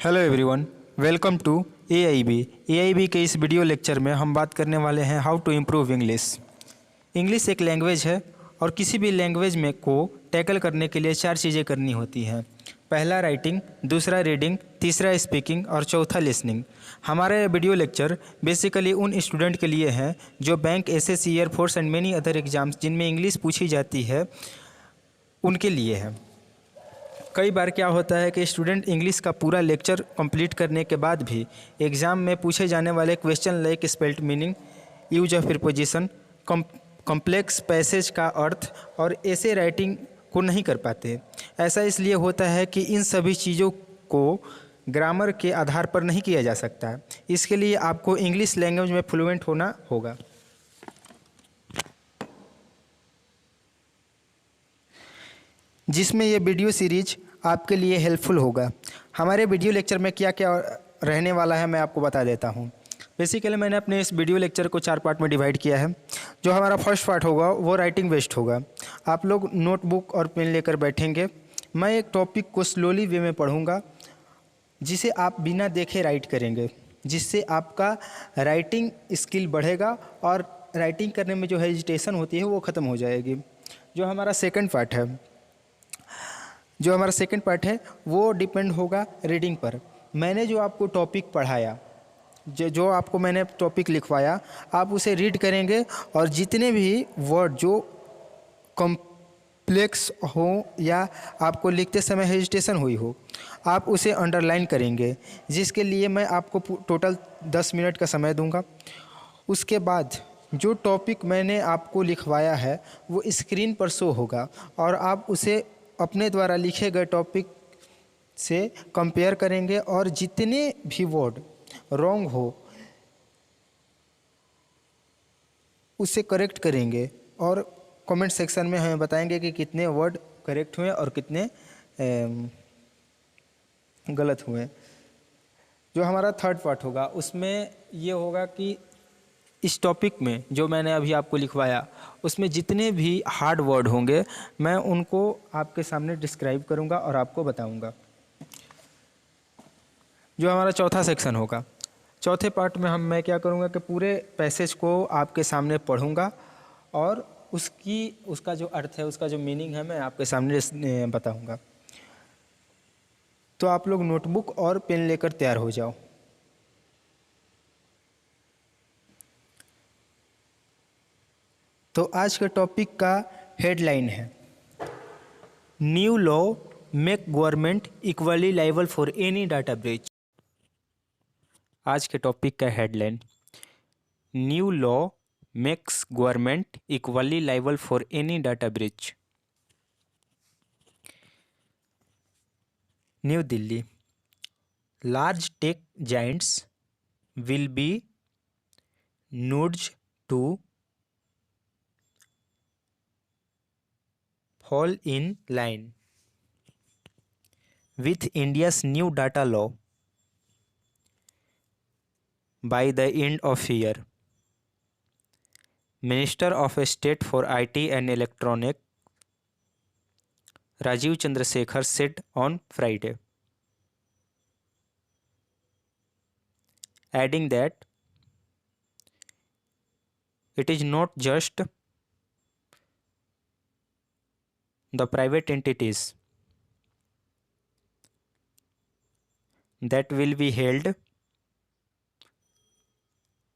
Hello everyone, welcome to AIB. AIB के इस video lecture में हम बात करने वाले हैं how to improve English. English एक लैंग्वेज है और किसी भी लैंग्वेज में को टैकल करने के लिए 4 चीज़ें करनी होती हैं। पहला राइटिंग, दूसरा रीडिंग, तीसरा स्पीकिंग और चौथा लिसनिंग। हमारा ये वीडियो लेक्चर बेसिकली उन स्टूडेंट के लिए है जो bank, SSC, air force and many other exams जिनमें इंग्लिश पूछी जाती है उनके लिए है। कई बार क्या होता है कि स्टूडेंट इंग्लिश का पूरा लेक्चर कंप्लीट करने के बाद भी एग्ज़ाम में पूछे जाने वाले question like spelt meaning, use of preposition, complex passage का अर्थ और ऐसे राइटिंग को नहीं कर पाते। ऐसा इसलिए होता है कि इन सभी चीज़ों को ग्रामर के आधार पर नहीं किया जा सकता। इसके लिए आपको इंग्लिश लैंग्वेज में फ्लुएंट होना होगा। जिसमें ये वीडियो सीरीज आपके लिए हेल्पफुल होगा। हमारे वीडियो लेक्चर में क्या क्या रहने वाला है मैं आपको बता देता हूँ। बेसिकली मैंने अपने इस वीडियो लेक्चर को 4 पार्ट में डिवाइड किया है। जो हमारा फर्स्ट पार्ट होगा वो राइटिंग बेस्ड होगा। आप लोग नोटबुक और पेन लेकर बैठेंगे। मैं एक टॉपिक को स्लोली वे में पढ़ूँगा जिसे आप बिना देखे राइट करेंगे, जिससे आपका राइटिंग स्किल बढ़ेगा और राइटिंग करने में जो हेजिटेशन होती है वो ख़त्म हो जाएगी। जो हमारा सेकंड पार्ट है वो डिपेंड होगा रीडिंग पर। मैंने जो आपको टॉपिक पढ़ाया, जो आपको मैंने टॉपिक लिखवाया, आप उसे रीड करेंगे और जितने भी वर्ड जो कॉम्प्लेक्स हो या आपको लिखते समय हेजिटेशन हुई हो, आप उसे अंडरलाइन करेंगे, जिसके लिए मैं आपको टोटल 10 मिनट का समय दूंगा। उसके बाद जो टॉपिक मैंने आपको लिखवाया है वो स्क्रीन पर शो होगा और आप उसे अपने द्वारा लिखे गए टॉपिक से कंपेयर करेंगे और जितने भी वर्ड रॉन्ग हो उसे करेक्ट करेंगे और कमेंट सेक्शन में हमें बताएंगे कि कितने वर्ड करेक्ट हुए और कितने गलत हुए। जो हमारा थर्ड पार्ट होगा उसमें ये होगा कि इस टॉपिक में जो मैंने अभी आपको लिखवाया उसमें जितने भी हार्ड वर्ड होंगे मैं उनको आपके सामने डिस्क्राइब करूंगा और आपको बताऊंगा। जो हमारा चौथा सेक्शन होगा, चौथे पार्ट में मैं क्या करूंगा कि पूरे पैसेज को आपके सामने पढ़ूंगा और उसका जो अर्थ है, उसका जो मीनिंग है मैं आपके सामने बताऊंगा। तो आप लोग नोटबुक और पेन लेकर तैयार हो जाओ। तो आज के टॉपिक का हेडलाइन है new law make government equally liable for any data breach. आज के टॉपिक का headline new law makes government equally liable for any data breach. New Delhi, large tech giants will be nudged to fall in line with India's new data law by the end of year. Minister of State for IT and Electronic Rajiv Chandrasekhar said on Friday, adding that it is not just the private entities that will be held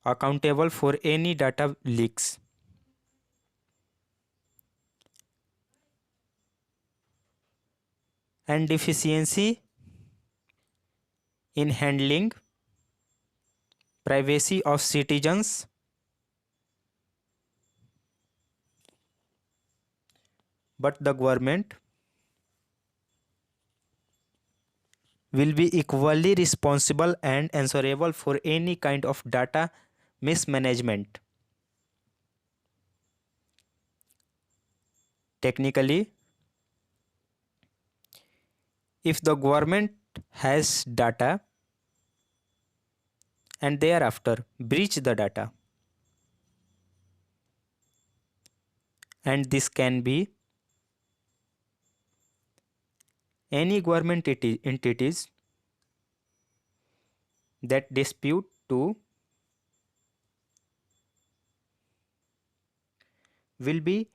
accountable for any data leaks. And deficiency in handling privacy of citizens, but the government will be equally responsible and answerable for any kind of data mismanagement. Technically, if the government has data and thereafter breach the data, and this can be any government entities that dispute to will be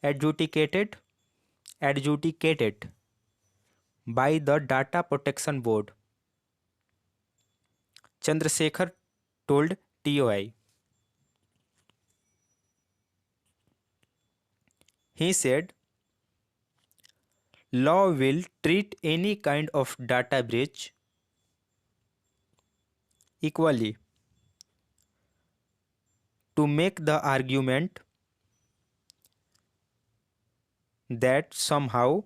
adjudicated by the Data Protection Board, Chandrasekhar told TOI. He said, law will treat any kind of data breach equally. To make the argument that somehow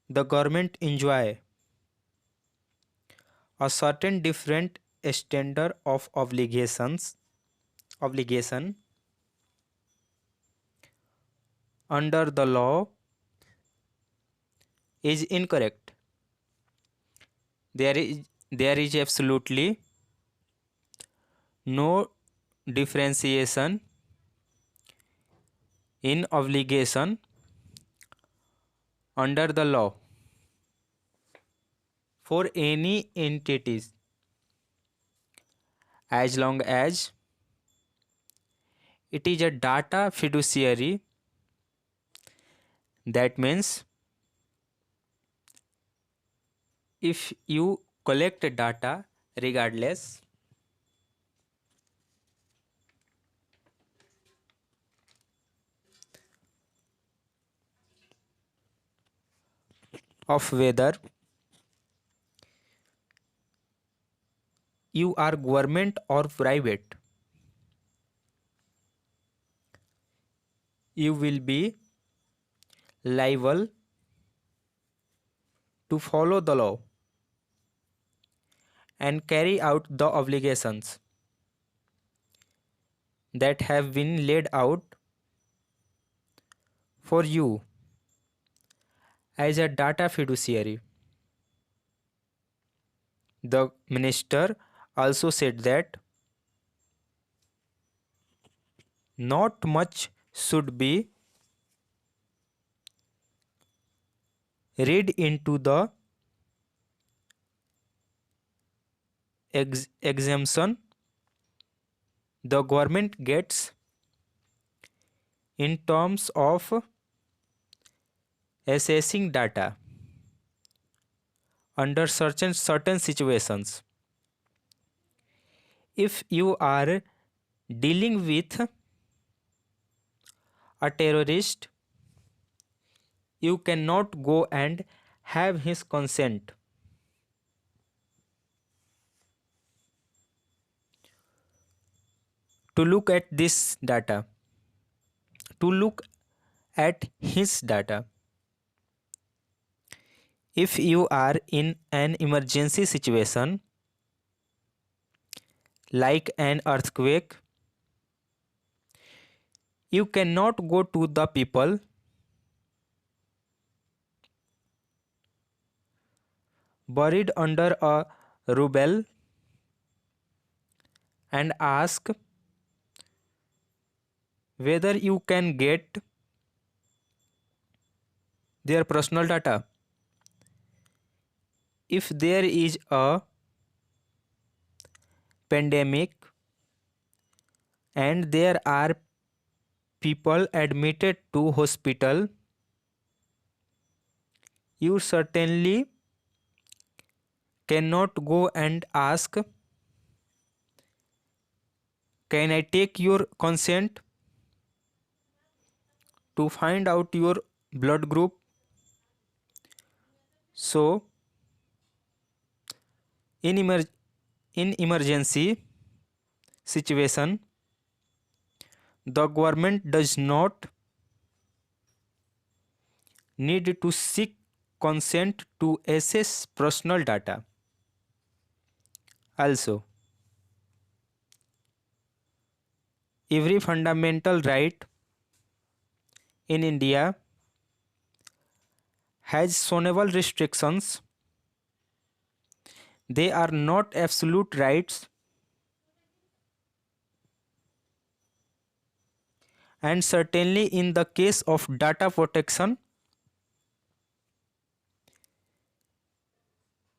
the government enjoy a certain different standard of obligation under the law is incorrect. There is absolutely no differentiation in obligation under the law for any entities as long as it is a data fiduciary. That means if you collect data regardless of whether you are government or private, you will be liable to follow the law and carry out the obligations that have been laid out for you as a data fiduciary. The minister also said that not much should be read into the exemption the government gets in terms of assessing data under certain situations. If you are dealing with a terrorist, you cannot go and have his consent to look at this data, to look at his data. If you are in an emergency situation like an earthquake, you cannot go to the people buried under a rubble and ask whether you can get their personal data. If there is a pandemic and there are people admitted to hospital, you certainly cannot go and ask, can I take your consent to find out your blood group? So in emergency situation, the government does not need to seek consent to access personal data. Also, every fundamental right in India has several restrictions. They are not absolute rights, and certainly in the case of data protection,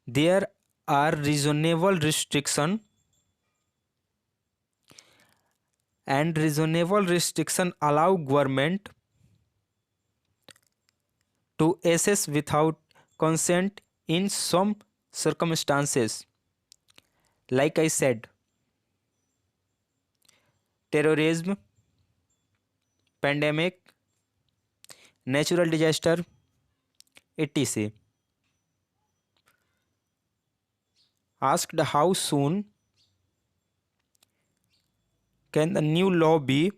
There are reasonable restriction, and reasonable restriction allow government to assess without consent in some circumstances. Like I said, terrorism, pandemic, natural disaster, etc. Asked how soon can the new law be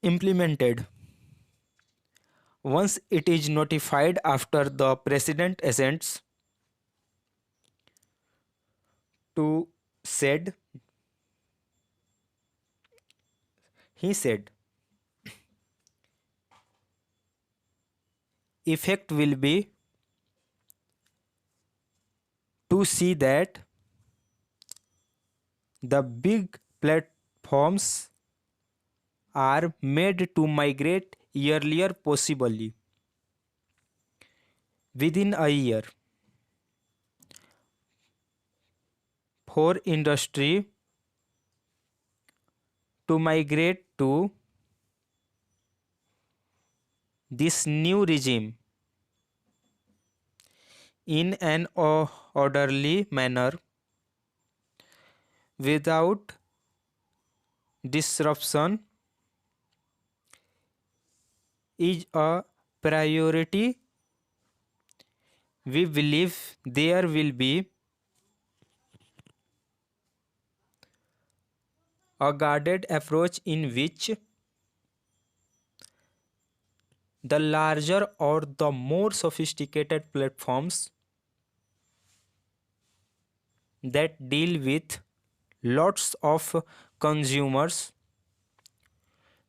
implemented? Once it is notified after the president assents to said, he said, effect will be to see that the big platforms are made to migrate earlier possibly within a year for industry to migrate to this new regime in an orderly manner without disruption is a priority. We believe there will be a guarded approach in which the larger or the more sophisticated platforms that deal with lots of consumers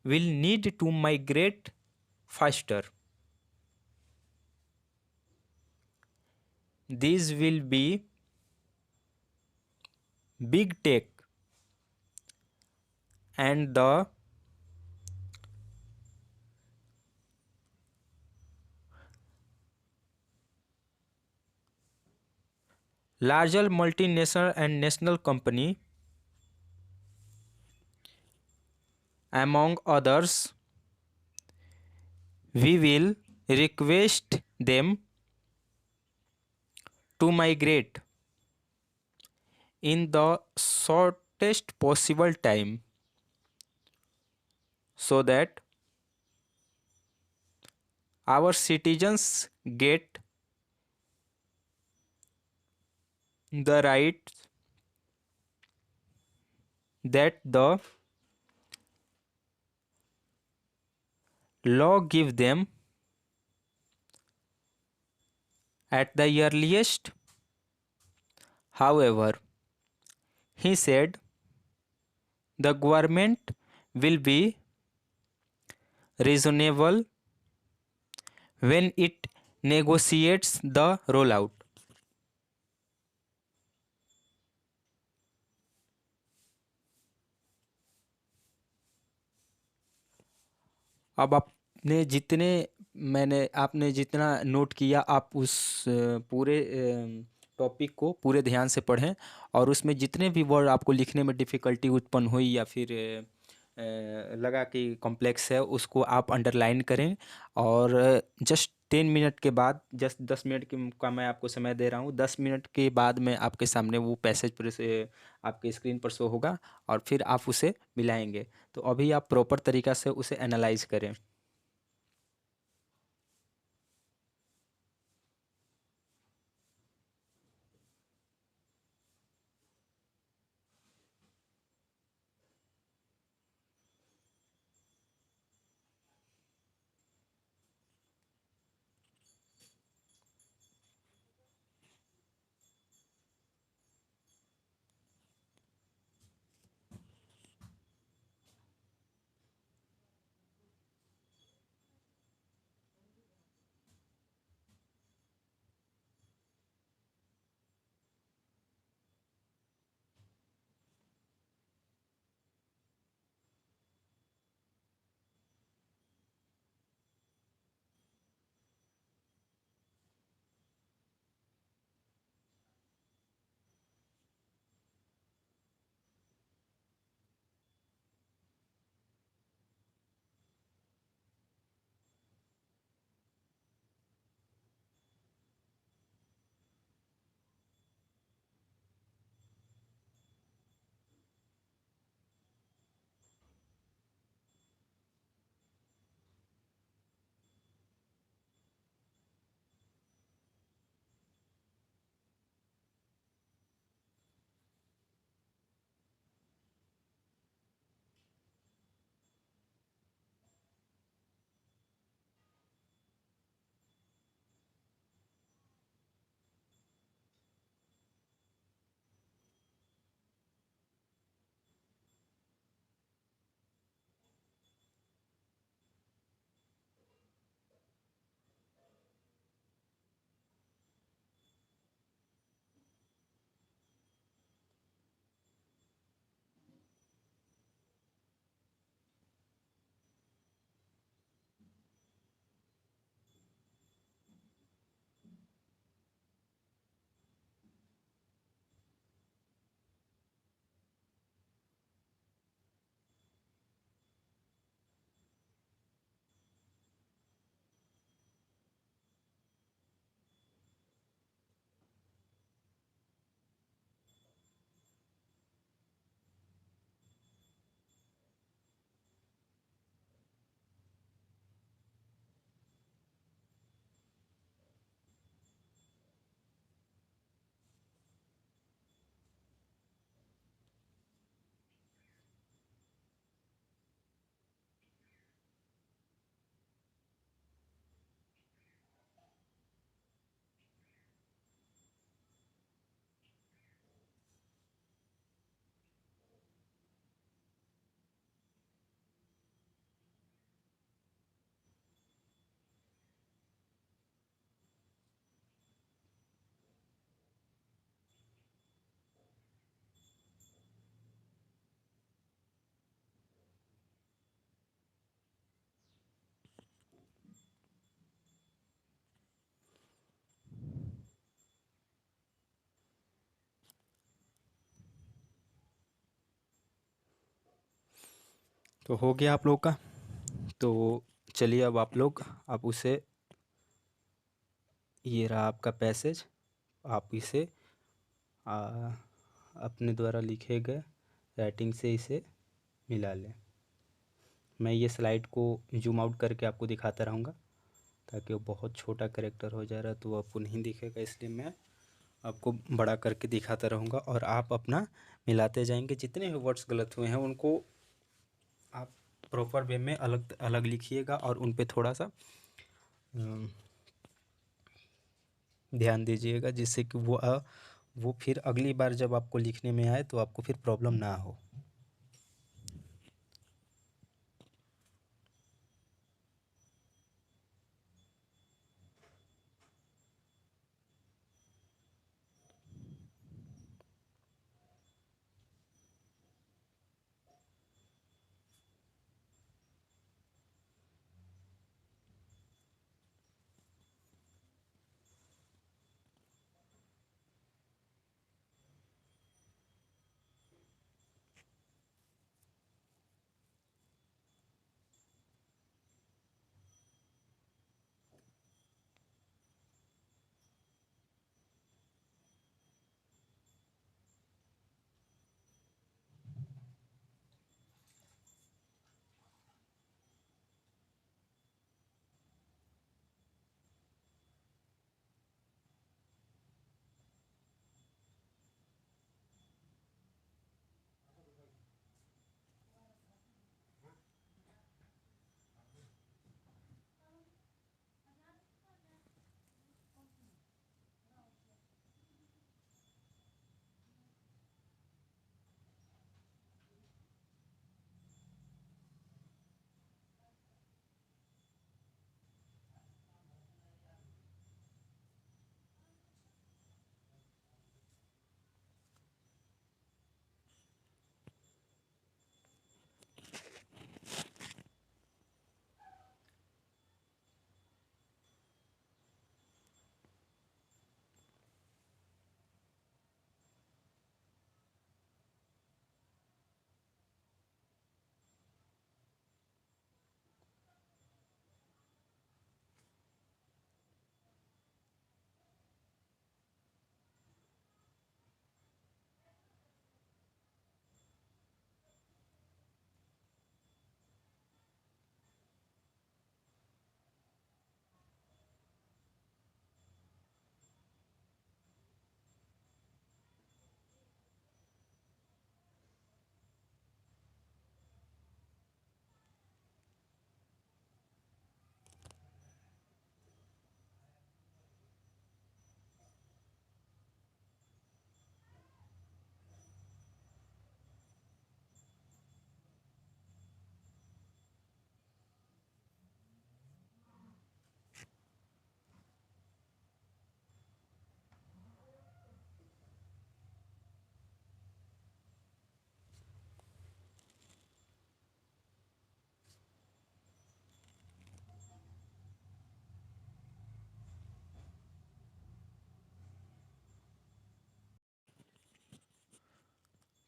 will need to migrate faster. These will be big tech and the larger multinational and national company, among others. We will request them to migrate in the shortest possible time so that our citizens get the rights that the law give them at the earliest. However, he said the government will be reasonable when it negotiates the rollout. अब आपने जितना note किया, आप उस पूरे topic को पूरे ध्यान से पढ़ें और उसमें जितने भी वर्ड आपको लिखने में डिफ़िकल्टी उत्पन्न हुई या फिर लगा कि कॉम्प्लेक्स है, उसको आप अंडरलाइन करें। और जस्ट 10 मिनट के बाद, जस्ट 10 मिनट का मैं आपको समय दे रहा हूँ। 10 मिनट के बाद में आपके सामने वो पैसेज पर से आपके स्क्रीन पर शो होगा और फिर आप उसे मिलाएंगे। तो अभी आप प्रॉपर तरीक़ा से उसे एनालाइज करें। तो हो गया आप लोग का। तो चलिए अब आप लोग आप उसे, ये रहा आपका पैसेज, आप इसे आ, अपने द्वारा लिखे गए राइटिंग से इसे मिला लें। मैं ये स्लाइड को जूम आउट करके आपको दिखाता रहूँगा, ताकि वो बहुत छोटा करेक्टर हो जा रहा है तो वो आपको नहीं दिखेगा, इसलिए मैं आपको बड़ा करके दिखाता रहूँगा और आप अपना मिलाते जाएंगे। जितने भी वर्ड्स गलत हुए हैं उनको आप प्रॉपर वे में अलग अलग लिखिएगा और उन पे थोड़ा सा ध्यान दीजिएगा, जिससे कि वो फिर अगली बार जब आपको लिखने में आए तो आपको फिर प्रॉब्लम ना हो।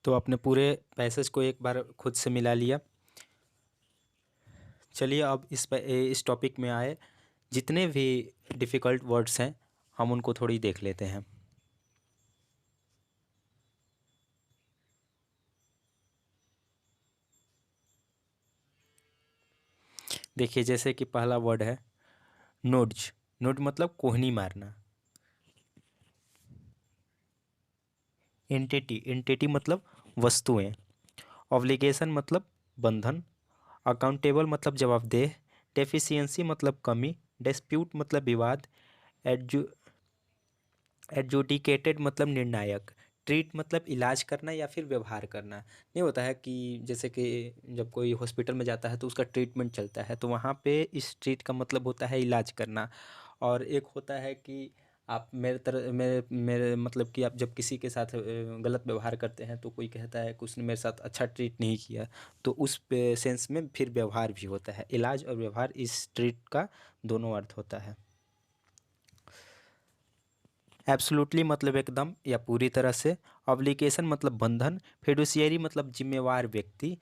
तो आपने पूरे पैसेज को एक बार खुद से मिला लिया। चलिए अब इस टॉपिक में आए जितने भी डिफ़िकल्ट वर्ड्स हैं हम उनको थोड़ी देख लेते हैं। देखिए, जैसे कि पहला वर्ड है नोड्ज। नोड मतलब कोहनी मारना। एंटिटी, एंटिटी मतलब वस्तुएं। ऑब्लिगेशन मतलब बंधन। अकाउंटेबल मतलब जवाबदेह। डेफिशिएंसी मतलब कमी। डिस्प्यूट मतलब विवाद। एडजु एडजुडिकेटेड मतलब निर्णायक। ट्रीट मतलब इलाज करना या फिर व्यवहार करना। नहीं होता है कि जैसे कि जब कोई हॉस्पिटल में जाता है तो उसका ट्रीटमेंट चलता है, तो वहाँ पे इस ट्रीट का मतलब होता है इलाज करना। और एक होता है कि आप मेरे तरह मेरे मेरे मतलब कि आप जब किसी के साथ गलत व्यवहार करते हैं तो कोई कहता है कि उसने मेरे साथ अच्छा ट्रीट नहीं किया, तो उस सेंस में फिर व्यवहार भी होता है। इलाज और व्यवहार इस ट्रीट का दोनों अर्थ होता है। एब्सोल्युटली मतलब एकदम या पूरी तरह से। ऑब्लिगेशन मतलब बंधन। फिडुशियरी मतलब जिम्मेवार व्यक्ति।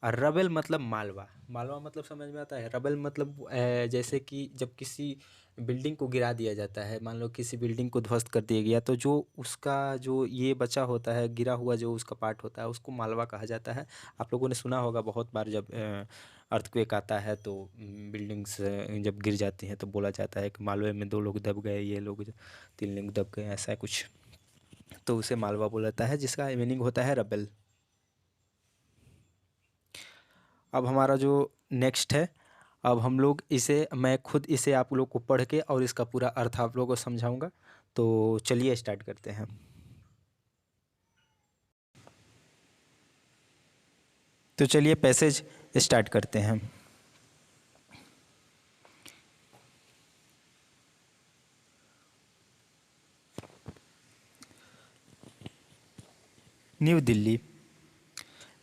और रबेल मतलब मालवा। मालवा मतलब समझ में आता है। रबेल मतलब जैसे कि जब किसी बिल्डिंग को गिरा दिया जाता है, मान लो किसी बिल्डिंग को ध्वस्त कर दिया गया, तो जो उसका जो ये बचा होता है, गिरा हुआ जो उसका पार्ट होता है, उसको मालवा कहा जाता है। आप लोगों ने सुना होगा बहुत बार, जब अर्थक्वेक आता है तो बिल्डिंग्स जब गिर जाती हैं तो बोला जाता है कि मालवे में 2 लोग दब गए, ये लोग 3 लोग दब गए, ऐसा कुछ। तो उसे मालवा बोला जाता है, जिसका मीनिंग होता है रबेल। अब हमारा जो नेक्स्ट है, अब हम लोग इसे, मैं खुद इसे आप लोग को पढ़ के और इसका पूरा अर्थ आप लोगों को समझाऊंगा। तो चलिए स्टार्ट करते हैं। तो चलिए पैसेज स्टार्ट करते हैं। New Delhi.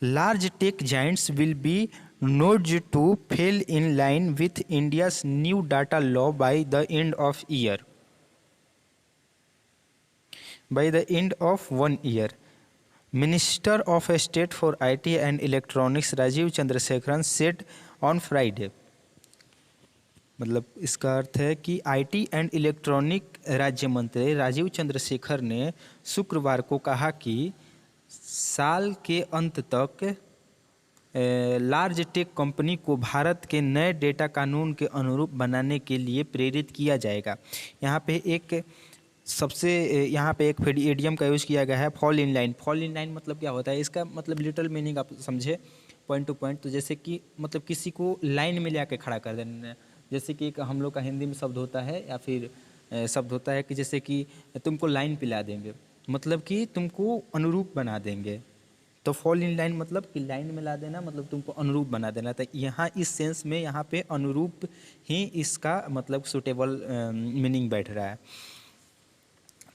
Large tech giants will be nudged to fall in line with India's new data law by the end of year. By the end of 1 year, Minister of State for IT and Electronics Rajiv Chandrasekharan said on Friday. मतलब इसका अर्थ है कि IT and electronic राज्य मंत्री राजीव चंद्रशेखर ने शुक्रवार को कहा कि साल के अंत तक लार्ज टेक कंपनी को भारत के नए डेटा कानून के अनुरूप बनाने के लिए प्रेरित किया जाएगा। यहाँ पे एक यहाँ पे एक इडियम का यूज़ किया गया है, fall in line. Fall in line मतलब क्या होता है, इसका मतलब लिटरल मीनिंग आप समझे पॉइंट टू पॉइंट। तो जैसे कि मतलब किसी को लाइन में ले खड़ा कर देना। जैसे कि एक हम लोग का हिंदी में शब्द होता है, या फिर शब्द होता है कि जैसे कि तुमको लाइन पिला देंगे, मतलब कि तुमको अनुरूप बना देंगे। तो फॉल इन लाइन मतलब कि लाइन में ला देना, मतलब तुमको अनुरूप बना देना। तो यहाँ इस सेंस में यहाँ पे अनुरूप ही इसका मतलब सुटेबल मीनिंग बैठ रहा है।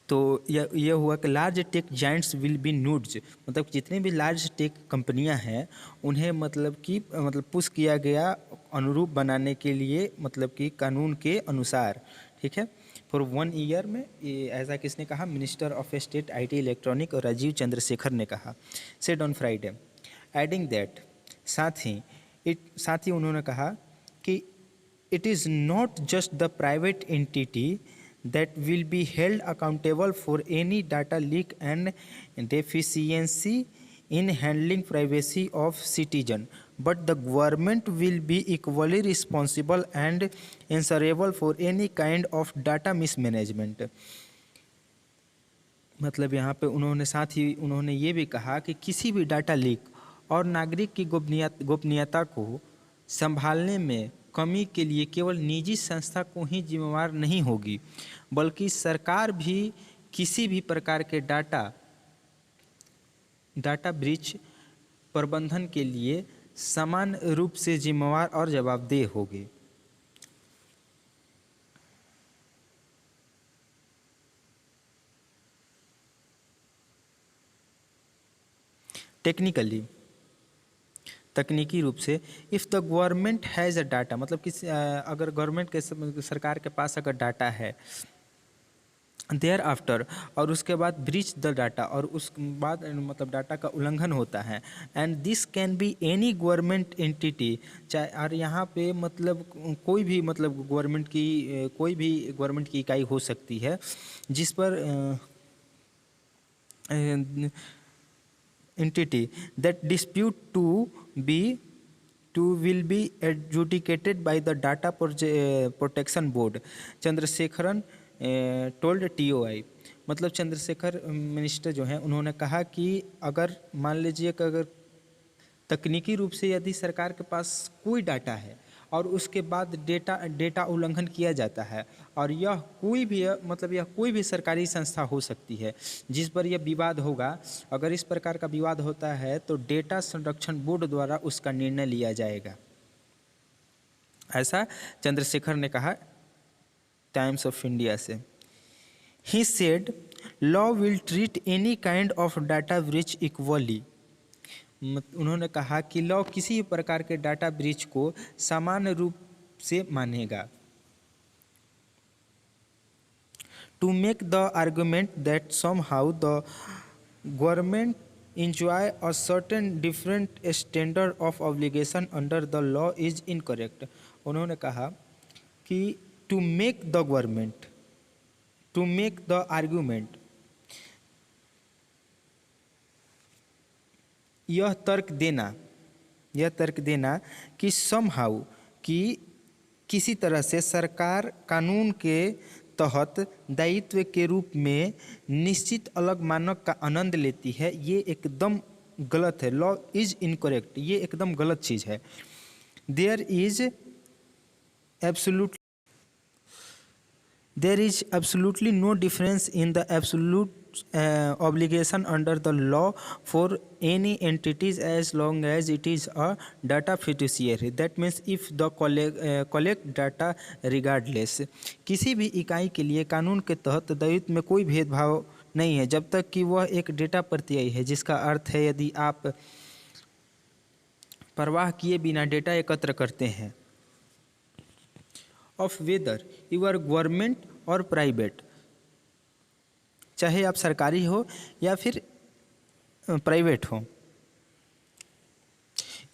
तो यह हुआ कि large tech giants will be nudes, मतलब जितने भी लार्ज टेक कंपनियां हैं उन्हें मतलब कि पुश किया गया अनुरूप बनाने के लिए, मतलब कि कानून के अनुसार। ठीक है, फॉर 1 ईयर में, ये ऐसा किसने कहा, minister of state IT electronic और राजीव चंद्रशेखर ने कहा, said on Friday, adding that, साथ ही उन्होंने कहा कि it is not just the private entity that will be held accountable for any data leak and deficiency in handling privacy of citizen, but the government will be equally responsible and answerable for any kind of data mismanagement. मतलब यहाँ पे उन्होंने साथ ही उन्होंने ये भी कहा कि किसी भी डाटा लीक और नागरिक की गोपनीयता को संभालने में कमी के लिए केवल निजी संस्था को ही जिम्मेवार नहीं होगी, बल्कि सरकार भी किसी भी प्रकार के डाटा ब्रीच प्रबंधन के लिए समान रूप से जिम्मेवार और जवाबदेह होगी। टेक्निकली, तकनीकी रूप से, if the government has a data, मतलब किसी अगर गवर्नमेंट के सरकार के पास अगर डाटा है, देयर आफ्टर, और उसके बाद ब्रीच द डाटा, और उस बाद मतलब डाटा का उल्लंघन होता है, and this can be any government entity, चाहे, और यहाँ पे मतलब कोई भी मतलब कोई भी गवर्नमेंट की इकाई हो सकती है जिस पर entity that dispute will be adjudicated by the data protection board, Chandrasekaran told TOI। मतलब चंद्रशेखर मिनिस्टर जो हैं उन्होंने कहा कि अगर मान लीजिए कि अगर तकनीकी रूप से यदि सरकार के पास कोई डाटा है और उसके बाद डेटा उल्लंघन किया जाता है, और यह कोई भी सरकारी संस्था हो सकती है जिस पर यह विवाद होगा, अगर इस प्रकार का विवाद होता है तो डेटा संरक्षण बोर्ड द्वारा उसका निर्णय लिया जाएगा, ऐसा चंद्रशेखर ने कहा टाइम्स ऑफ इंडिया से। He said law will treat any kind of data breach equally, उन्होंने कहा कि लॉ किसी भी प्रकार के डाटा ब्रीच को समान रूप से मानेगा। To make the argument that somehow the government enjoy a certain different standard of obligation under the law is incorrect। उन्होंने कहा कि to make the government, to make the argument, यह तर्क देना कि somehow कि किसी तरह से सरकार कानून के तहत दायित्व के रूप में निश्चित अलग मानक का आनंद लेती है, ये एकदम गलत है। लॉ इज इनकरेक्ट, ये एकदम गलत चीज़ है। There is absolutely no difference in the absolute obligation under the law for any entities as long as it is a data fiduciary, that means if the collect data regardless। किसी भी इकाई के लिए कानून के तहत दायित्व में कोई भेदभाव नहीं है जब तक कि वह एक डेटा प्रत्यायी है, जिसका अर्थ है यदि आप परवाह किए बिना डेटा एकत्र करते हैं of whether you are government और प्राइवेट, चाहे आप सरकारी हो या फिर प्राइवेट हो,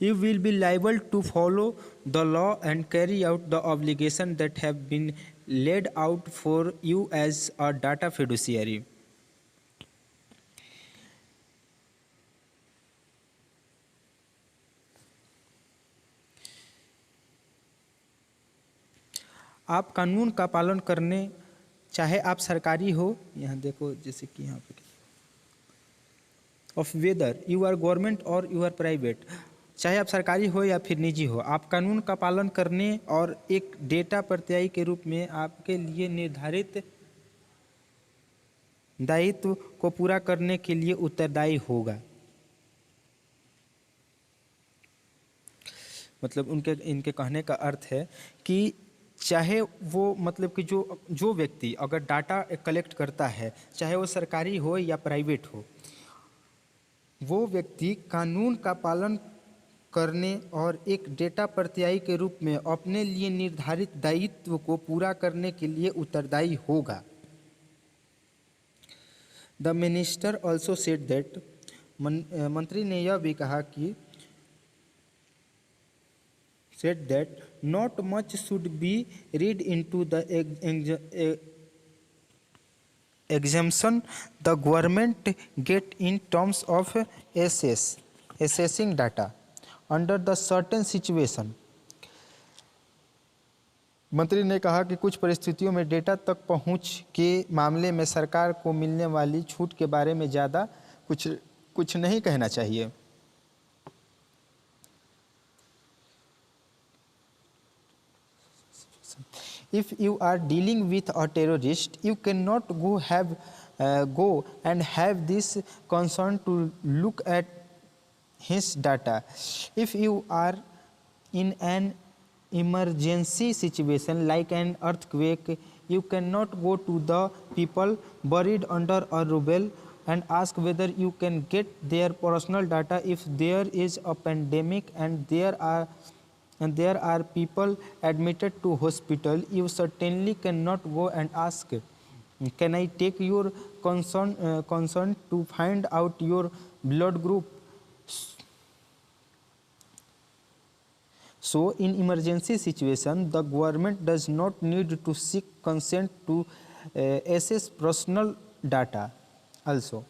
you will be liable to follow the law and carry out the obligation that have been laid out for you as a data fiduciary. आप कानून का पालन करने, चाहे आप सरकारी हो, यहाँ देखो जैसे कि यहाँ पे of whether you are government और यू आर प्राइवेट, चाहे आप सरकारी हो या फिर निजी हो, आप कानून का पालन करने और एक डेटा प्रत्यायी के रूप में आपके लिए निर्धारित दायित्व को पूरा करने के लिए उत्तरदायी होगा। मतलब इनके कहने का अर्थ है कि चाहे वो मतलब कि जो व्यक्ति अगर डाटा कलेक्ट करता है, चाहे वो सरकारी हो या प्राइवेट हो, वो व्यक्ति कानून का पालन करने और एक डेटा प्रत्यायी के रूप में अपने लिए निर्धारित दायित्व को पूरा करने के लिए उत्तरदायी होगा। The minister also said that, मंत्री ने यह भी कहा कि said that not much should be read into the exemption the government get in terms of assessing data under the certain situation। मंत्री ने कहा कि कुछ परिस्थितियों में डेटा तक पहुंच के मामले में सरकार को मिलने वाली छूट के बारे में ज़्यादा कुछ नहीं कहना चाहिए। If you are dealing with a terrorist, you cannot go and have this concern to look at his data। If you are in an emergency situation like an earthquake, you cannot go to the people buried under a rubble and ask whether you can get their personal data if there is a pandemic and there are people admitted to hospital. You certainly cannot go and ask, can I take your concern to find out your blood group? So in emergency situation, the government does not need to seek consent to access personal data also।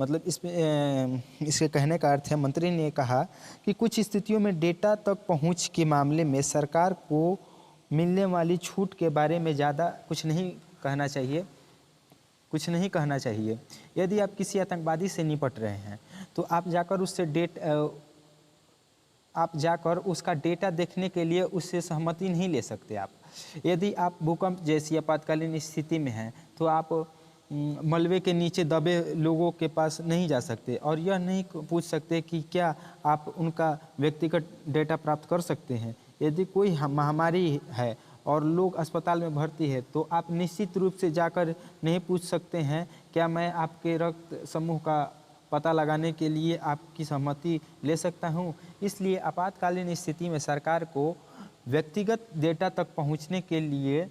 मतलब इसके कहने का अर्थ है, मंत्री ने कहा कि कुछ स्थितियों में डेटा तक पहुंच के मामले में सरकार को मिलने वाली छूट के बारे में ज़्यादा कुछ नहीं कहना चाहिए। यदि आप किसी आतंकवादी से निपट रहे हैं तो आप जाकर उसका डेटा देखने के लिए उससे सहमति नहीं ले सकते। आप यदि आप भूकंप जैसी आपातकालीन स्थिति में हैं तो आप मलबे के नीचे दबे लोगों के पास नहीं जा सकते और यह नहीं पूछ सकते कि क्या आप उनका व्यक्तिगत डेटा प्राप्त कर सकते हैं। यदि कोई महामारी है और लोग अस्पताल में भर्ती है तो आप निश्चित रूप से जाकर नहीं पूछ सकते हैं क्या मैं आपके रक्त समूह का पता लगाने के लिए आपकी सहमति ले सकता हूं। इसलिए आपातकालीन स्थिति में सरकार को व्यक्तिगत डेटा तक पहुंचने के लिए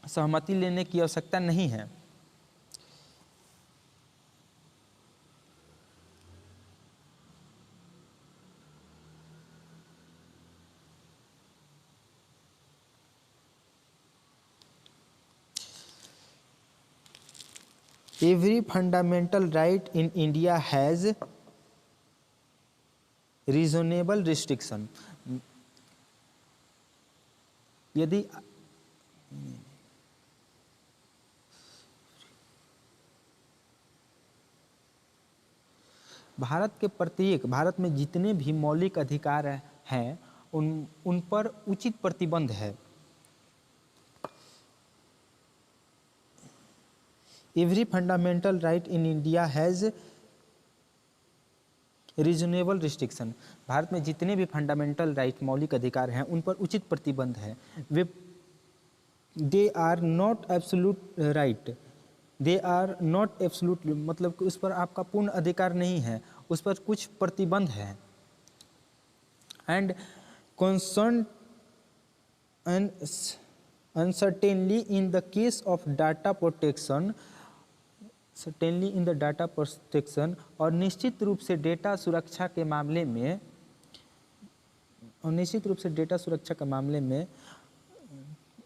सहमति लेने की आवश्यकता नहीं है। Every fundamental right in India has reasonable restriction. यदि भारत में जितने भी मौलिक अधिकार हैं उन पर उचित प्रतिबंध है। Every fundamental right in India has reasonable restriction. Bharat में जितने भी फंडामेंटल राइट मौलिक अधिकार हैं उन पर उचित प्रतिबंध है। वे they are not absolute right, they are not absolute, मतलब कि उस पर आपका पूर्ण अधिकार नहीं है, उस पर कुछ प्रतिबंध है। And concern and uncertainly in the case of data protection, certainly in the data protection, और निश्चित रूप से डेटा सुरक्षा के मामले में, और निश्चित रूप से डेटा सुरक्षा के मामले में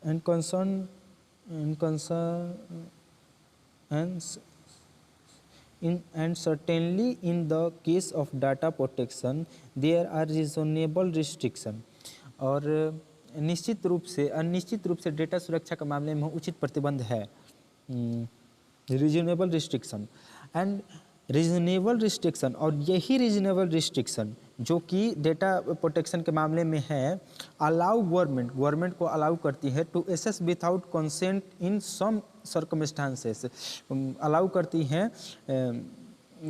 and concern and certainly in the case of data protection there are reasonable restriction। और निश्चित रूप से अनिश्चित रूप से डेटा सुरक्षा के मामले में उचित प्रतिबंध है, reasonable restriction and reasonable restriction. और यही रीजनेबल रिस्ट्रिक्शन जो कि डेटा प्रोटेक्शन के मामले में है, अलाउ गवर्नमेंट को अलाउ करती है to access without consent in some circumstances, allow करती हैं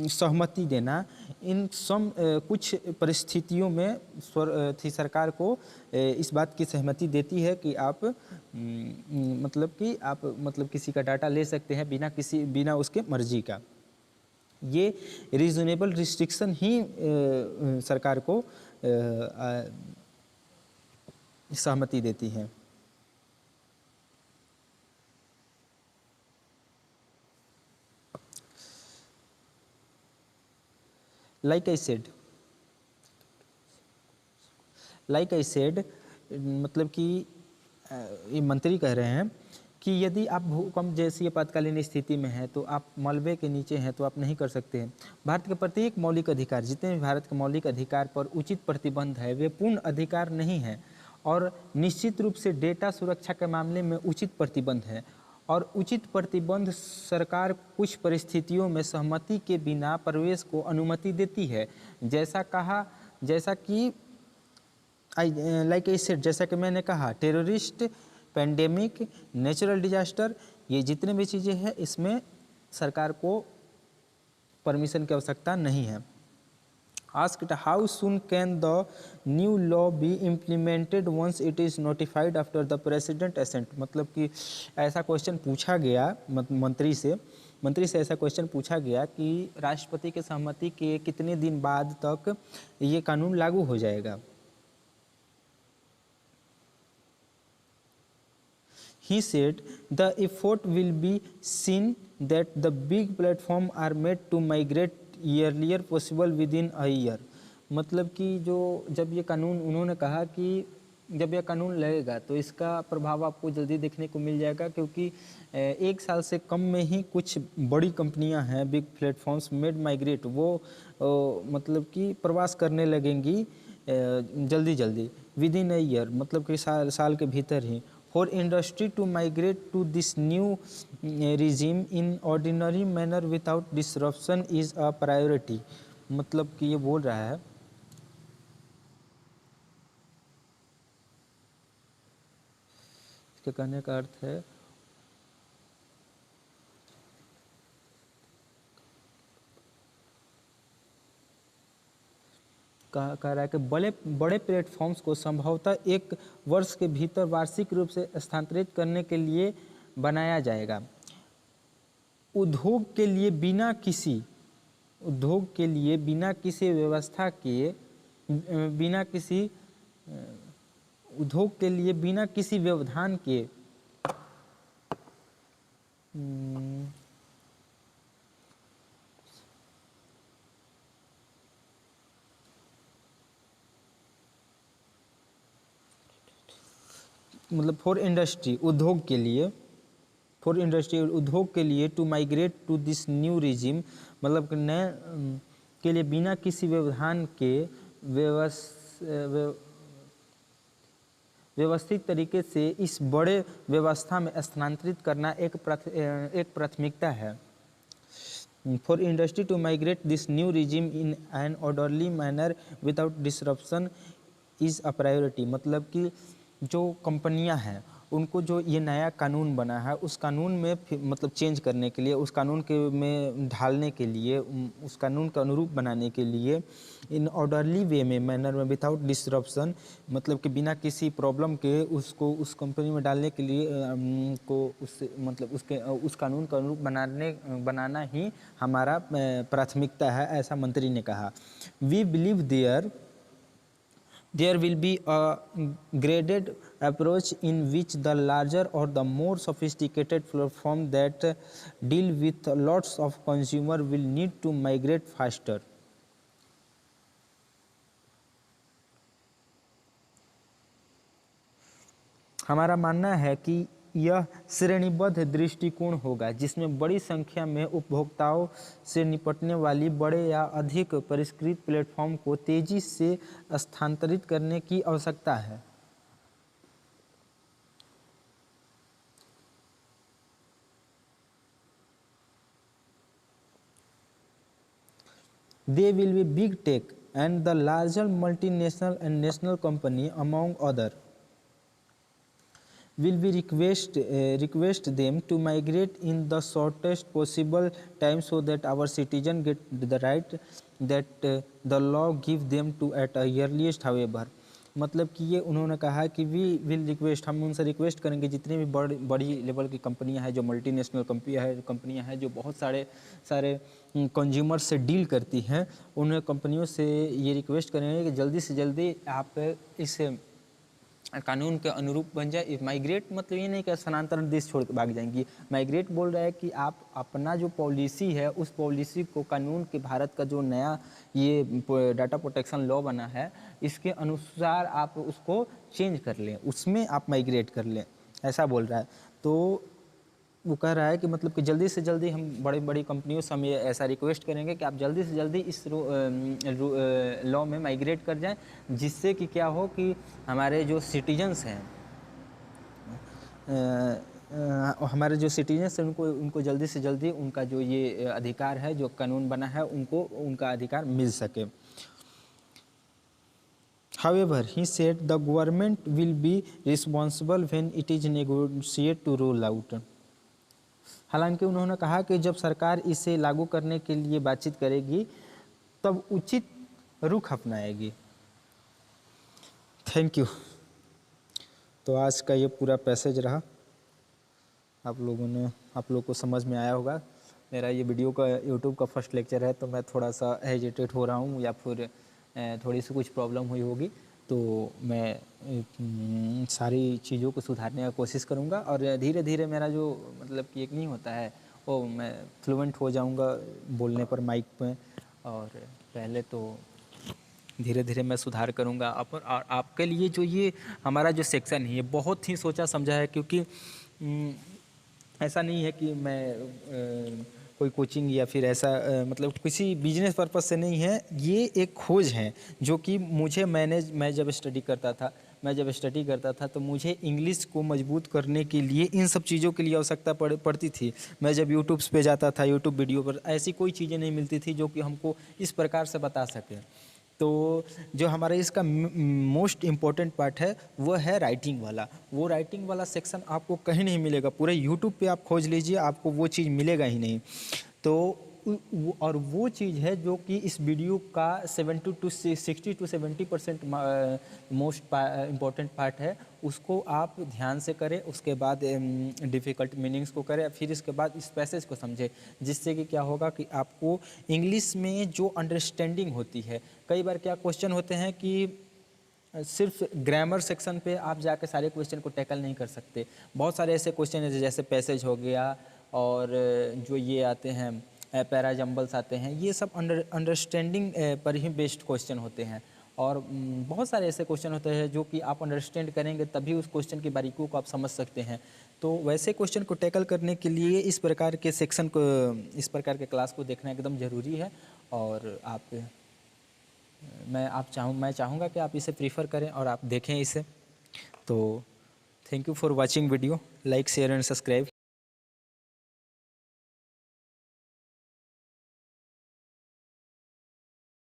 सहमति देना इन सम कुछ परिस्थितियों में सरकार को इस बात की सहमति देती है कि आप मतलब किसी का डाटा ले सकते हैं बिना उसके मर्जी का। ये रीजनेबल रिस्ट्रिक्शन ही सरकार को सहमति देती है। लाइक आई सेड मतलब कि ये मंत्री कह रहे हैं कि यदि आप भूकंप जैसी आपातकालीन स्थिति में हैं तो आप मलबे के नीचे हैं तो आप नहीं कर सकते हैं। भारत के प्रत्येक मौलिक अधिकार, जितने भी भारत के मौलिक अधिकार पर उचित प्रतिबंध है, वे पूर्ण अधिकार नहीं है। और निश्चित रूप से डेटा सुरक्षा के मामले में उचित प्रतिबंध है, और उचित प्रतिबंध सरकार कुछ परिस्थितियों में सहमति के बिना प्रवेश को अनुमति देती है। जैसा कि जैसा कि मैंने कहा, टेररिस्ट, पेंडेमिक, नेचुरल डिजास्टर, ये जितने भी चीज़ें हैं इसमें सरकार को परमिशन की आवश्यकता नहीं है। Asked how soon can the new law be implemented once it is notified after the president assent. मतलब कि ऐसा क्वेश्चन पूछा गया मंत्री से ऐसा क्वेश्चन पूछा गया कि राष्ट्रपति के सहमति के कितने दिन बाद तक ये कानून लागू हो जाएगा। He said the effort will be seen that the big platform are made to migrate earlier possible within a year। मतलब कि जब ये कानून, उन्होंने कहा कि जब यह कानून लगेगा तो इसका प्रभाव आपको जल्दी देखने को मिल जाएगा, क्योंकि एक साल से कम में ही कुछ बड़ी कंपनियां हैं, बिग प्लेटफॉर्म्स मेड माइग्रेट, वो मतलब कि प्रवास करने लगेंगी जल्दी विद इन अ ईयर, मतलब कि साल के भीतर ही। For industry to migrate to this new regime in ordinary manner without disruption is a priority। मतलब कि ये बोल रहा है इसके कहने का अर्थ है कह रहा है कि बड़े प्लेटफॉर्म्स को संभवतः 1 वर्ष के भीतर वार्षिक रूप से स्थानांतरित करने के लिए बनाया जाएगा। उद्योग के लिए बिना किसी व्यवस्था के, उद्योग के लिए बिना किसी व्यवधान के मतलब फॉर इंडस्ट्री, उद्योग के लिए फॉर इंडस्ट्री उद्योग के लिए, to migrate to this new regime मतलब कि नए के लिए बिना किसी व्यवधान के व्यवस्थित तरीके से इस बड़े व्यवस्था में स्थानांतरित करना एक प्राथमिकता है। For industry to migrate this new regime in an orderly manner without disruption is a priority. मतलब कि जो कंपनियां हैं उनको जो ये नया कानून बना है उस कानून में मतलब चेंज करने के लिए, उस कानून के में ढालने के लिए, उस कानून के अनुरूप बनाने के लिए इन ऑर्डरली वे में, मैनर में, विदाउट डिसरप्शन मतलब कि बिना किसी प्रॉब्लम के उसको उस कंपनी में डालने के लिए को उस मतलब उस कानून का अनुरूप बनाना ही हमारा प्राथमिकता है, ऐसा मंत्री ने कहा। We believe there will be a graded approach in which the larger or the more sophisticated platform that deal with lots of consumer will need to migrate faster. हमारा मानना है कि यह श्रेणीबद्ध दृष्टिकोण होगा जिसमें बड़ी संख्या में उपभोक्ताओं से निपटने वाली बड़े या अधिक परिष्कृत प्लेटफॉर्म को तेजी से स्थानांतरित करने की आवश्यकता है। They will be big tech and the larger multinational and national company among other will be request them to migrate in the shortest possible time so that our citizen get the right that the law give them to at a earliest however। मतलब कि ये उन्होंने कहा कि we will request, हम उनसे request करेंगे जितनी भी बड़ी लेवल की कंपनियां हैं, जो मल्टीनेशनल कंपनियां हैं जो बहुत सारे कंज्यूमर से डील करती हैं, उन कंपनियों से ये रिक्वेस्ट करेंगे कि जल्दी से जल्दी आप इस कानून के अनुरूप बन जाए। माइग्रेट मतलब ये नहीं कि स्थानांतरण देश छोड़ के भाग जाएंगी। माइग्रेट बोल रहा है कि आप अपना जो पॉलिसी है उस पॉलिसी को कानून के, भारत का जो नया ये डाटा प्रोटेक्शन लॉ बना है इसके अनुसार आप उसको चेंज कर लें, उसमें आप माइग्रेट कर लें, ऐसा बोल रहा है। तो वो कह रहा है कि मतलब कि जल्दी से जल्दी हम बड़ी कंपनियों से हम ये ऐसा रिक्वेस्ट करेंगे कि आप जल्दी से जल्दी इस लॉ में माइग्रेट कर जाएं, जिससे कि क्या हो कि हमारे जो सिटीजन्स हैं उनको जल्दी से जल्दी उनका जो ये अधिकार है, जो कानून बना है, उनको उनका अधिकार मिल सके। However, he said the government will be responsible when it is negotiated to roll out। हालांकि उन्होंने कहा कि जब सरकार इसे लागू करने के लिए बातचीत करेगी तब उचित रुख अपनाएगी। Thank you. तो आज का ये पूरा पैसेज रहा, आप लोगों को समझ में आया होगा। मेरा ये वीडियो का यूट्यूब का फर्स्ट लेक्चर है तो मैं थोड़ा सा हेजिटेट हो रहा हूँ या फिर थोड़ी सी कुछ प्रॉब्लम हुई होगी, तो मैं सारी चीज़ों को सुधारने का कोशिश करूँगा और धीरे धीरे मेरा जो मतलब कि एक नहीं होता है वो मैं फ्लुएंट हो जाऊँगा बोलने पर माइक पे, और पहले तो धीरे धीरे मैं सुधार करूँगा। और आपके लिए जो ये हमारा जो सेक्शन है ये बहुत ही सोचा समझा है, क्योंकि ऐसा नहीं है कि मैं कोई कोचिंग या फिर ऐसा मतलब किसी बिजनेस पर्पस से नहीं है। ये एक खोज है जो कि मैं जब स्टडी करता था तो मुझे इंग्लिश को मजबूत करने के लिए इन सब चीज़ों के लिए आवश्यकता पड़ती थी। मैं जब यूट्यूब पे जाता था, यूट्यूब वीडियो पर ऐसी कोई चीज़ें नहीं मिलती थी जो कि हमको इस प्रकार से बता सके। तो जो हमारा इसका मोस्ट इम्पॉर्टेंट पार्ट है वो है राइटिंग वाला। वो राइटिंग वाला सेक्शन आपको कहीं नहीं मिलेगा, पूरे यूट्यूब पे आप खोज लीजिए, आपको वो चीज़ मिलेगा ही नहीं। तो और वो चीज़ है जो कि इस वीडियो का 60 to 70% मोस्ट इम्पॉर्टेंट पार्ट है। उसको आप ध्यान से करें, उसके बाद डिफ़िकल्ट मीनिंग्स को करें, फिर इसके बाद इस पैसेज को समझें, जिससे कि क्या होगा कि आपको इंग्लिश में जो अंडरस्टैंडिंग होती है, कई बार क्या क्वेश्चन होते हैं कि सिर्फ ग्रामर सेक्शन पे आप जाके सारे क्वेश्चन को टैकल नहीं कर सकते। बहुत सारे ऐसे क्वेश्चन हैं जैसे पैसेज हो गया और जो ये आते हैं पैराजम्बल्स आते हैं, ये सब अंडरस्टैंडिंग पर ही बेस्ड क्वेश्चन होते हैं। और बहुत सारे ऐसे क्वेश्चन होते हैं जो कि आप अंडरस्टैंड करेंगे तभी उस क्वेश्चन की बारीकियों को आप समझ सकते हैं। तो वैसे क्वेश्चन को टैकल करने के लिए इस प्रकार के सेक्शन को, इस प्रकार के क्लास को देखना एकदम ज़रूरी है। और मैं चाहूँगा कि आप इसे प्रीफर करें और आप देखें इसे। तो thank you for watching video, like share and subscribe.